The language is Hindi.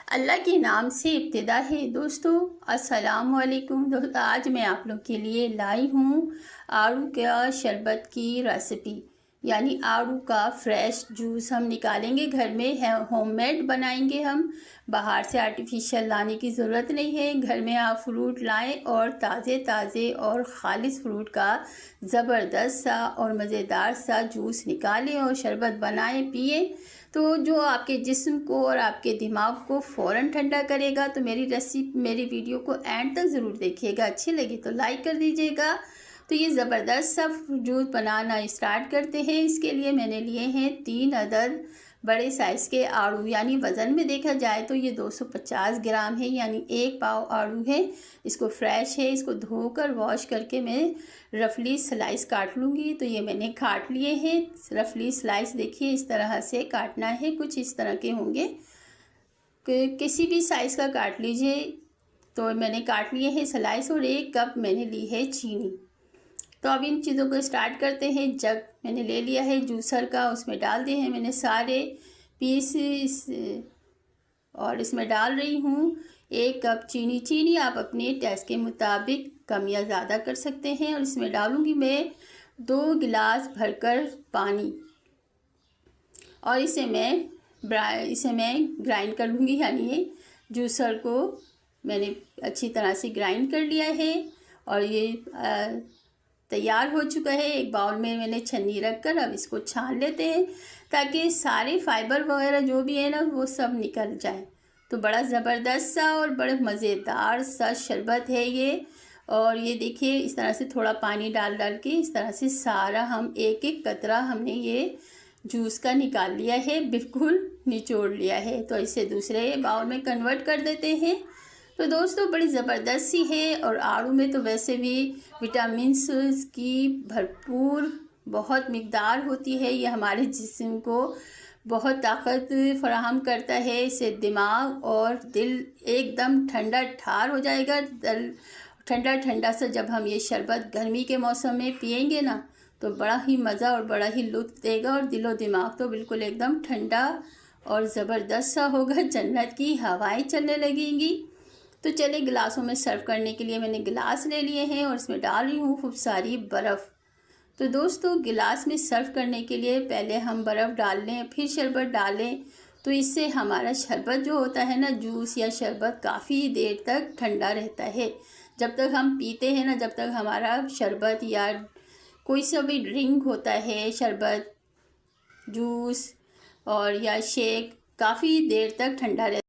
अल्लाह के नाम से इब्तिदा है। दोस्तों अस्सलाम वालेकुम। आज मैं आप लोग के लिए लाई हूँ आड़ू का शरबत की रेसिपी, यानी आड़ू का फ्रेश जूस हम निकालेंगे, घर में है, होममेड बनाएंगे हम। बाहर से आर्टिफिशियल लाने की ज़रूरत नहीं है। घर में आप फ्रूट लाएं और ताज़े ताज़े और ख़ालिस फ्रूट का ज़बरदस्त सा और मज़ेदार सा जूस निकालें और शरबत बनाएं, पिए तो जो आपके जिस्म को और आपके दिमाग को फ़ौरन ठंडा करेगा। तो मेरी वीडियो को एंड तक ज़रूर देखिएगा। अच्छी लगी तो लाइक कर दीजिएगा। तो ये ज़बरदस्त सा जूस बनाना स्टार्ट करते हैं। इसके लिए मैंने लिए हैं 3 अदद बड़े साइज़ के आड़ू, यानी वज़न में देखा जाए तो ये 250 ग्राम है, यानी 1 पाव आड़ू है। इसको फ्रेश है, इसको धोकर वॉश करके मैं रफली स्लाइस काट लूँगी। तो ये मैंने काट लिए हैं रफली स्लाइस। देखिए इस तरह से काटना है, कुछ इस तरह के होंगे, किसी भी साइज़ का काट लीजिए। तो मैंने काट लिए हैं स्लाइस और 1 कप मैंने ली है चीनी। तो अब इन चीज़ों को स्टार्ट करते हैं। जग मैंने ले लिया है जूसर का, उसमें डाल दिए हैं मैंने सारे पीस और इसमें डाल रही हूँ 1 कप चीनी। चीनी आप अपने टेस्ट के मुताबिक कम या ज़्यादा कर सकते हैं। और इसमें डालूँगी मैं 2 गिलास भरकर पानी और इसे मैं ग्राइंड कर लूँगी, यानी ये जूसर को मैंने अच्छी तरह से ग्राइंड कर लिया है और ये तैयार हो चुका है। एक बाउल में मैंने छन्नी रखकर अब इसको छान लेते हैं, ताकि सारे फाइबर वगैरह जो भी है ना वो सब निकल जाए। तो बड़ा ज़बरदस्त सा और बड़े मज़ेदार सा शरबत है ये। और ये देखिए इस तरह से थोड़ा पानी डाल के इस तरह से सारा हम एक एक कतरा हमने ये जूस का निकाल लिया है, बिल्कुल निचोड़ लिया है। तो इसे दूसरे बाउल में कन्वर्ट कर देते हैं। तो दोस्तों बड़ी ज़बरदस्त सी है। और आड़ू में तो वैसे भी विटामिन्स की भरपूर बहुत मिक़दार होती है। ये हमारे जिस्म को बहुत ताकत फराहम करता है। इससे दिमाग और दिल एकदम ठंडा ठार हो जाएगा। ठंडा ठंडा सा जब हम ये शरबत गर्मी के मौसम में पिएंगे ना, तो बड़ा ही मज़ा और बड़ा ही लुत्फ़ देगा और दिलो दिमाग तो बिल्कुल एकदम ठंडा और ज़बरदस्त सा होगा। जन्नत की हवाएं चलने लगेंगी। तो चलिए गिलासों में सर्व करने के लिए मैंने गिलास ले लिए हैं और इसमें डाल रही हूँ खूब सारी बर्फ़। तो दोस्तों गिलास में सर्व करने के लिए पहले हम बर्फ़ डाल लें, फिर शरबत डालें। तो इससे हमारा शरबत जो होता है ना, जूस या शरबत, काफ़ी देर तक ठंडा रहता है। जब तक हम पीते हैं ना, जब तक हमारा शरबत या कोई सा भी ड्रिंक होता है, शरबत, जूस और या शेक, काफ़ी देर तक ठंडा रहता है।